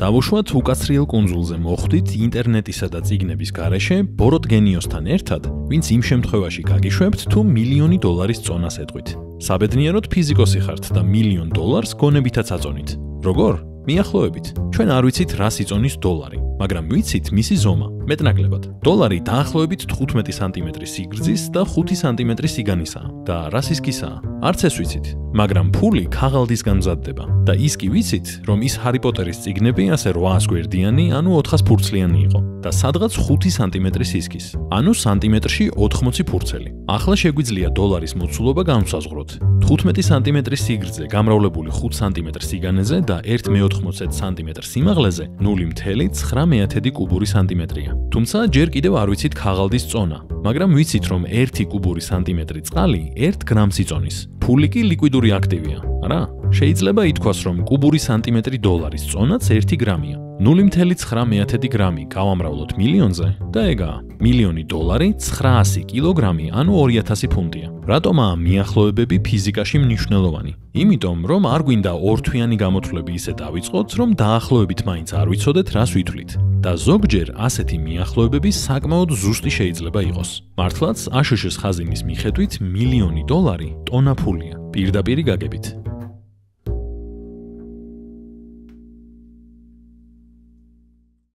დავუშვათ უკაცრიელ კუნძულზე მოხვდით ინტერნეტისა და წიგნების გარეშე ბოროტ გენიოსთან ერთად, ვინც იმ შემთხვევაში გაგიშვებთ თუ $1,000,000 წონას ეტყვით. საბედნიეროდ ფიზიკოსი ხართ და $1,000,000 გონებითაც აწონით. როგორ? მიახლოებით. ჩვენ არ ვიცით რა სიწონის დოლარი, მაგრამ ვიცით მისი ზომა. მეტნაკლებად. დოლარი დაახლოებით 15 სანტიმეტრის სიგრძის და 5 სანტიმეტრის სიგანისაა და რა სისქისაა? არც ეს ვიცით, მაგრამ ფული ქაღალდისგან მზადდება და ის კი ვიცით, რომ ის ჰარი პოტერის წიგნები ასე 800 გვერდიანი, ანუ 400 ფურცლიანი იყო და სადღაც 5 სანტიმეტრის სისქის, ანუ სანტიმეტრში 80 ფურცელი. ახლა შეგვიძლია დოლარის მოცულობა განვსაზღვროთ. 15 სანტიმეტრის სიგრძე გამრავლებული 5 სანტიმეტრ სიგანეზე და 1/80 სანტიმეტრ სიმაღლეზე 0.9 კუბური სანტიმეტრია. თუმცა ჯერ კიდევ არ ვიცით ქაღალდის წონა, მაგრამ ვიცით, რომ 1 კუბური სანტიმეტრი წყალი 1 გრამს იწონის. ფული კი ლიკვიდური აქტივია, არა? შეიძლება ითქვას, რომ კუბური სანტიმეტრი დოლარის წონაც 1 გრამია. 0.9 გრამი გავამრავლოთ მილიონზე და ეგაა. $1,000,000 900 კილოგრამი, ანუ 2000 ფუნტია. რატომაა მიახლოებები ფიზიკაში მნიშვნელოვანი? იმიტომ, რომ არ გვინდა ორთვიანი გამოთვლები ისე დავიწყოთ, რომ დაახლოებით მაინც არ ვიცოდეთ, რას ვითვლით. და ზოგჯერ ასეთი მიახლოებები საკმაოდ ზუსტი შეიძლება იყოს. მართლაც აშშ-ის ხაზინის მიხედვით $1,000,000 ტონა ფულია. პირდაპირი გაგებით.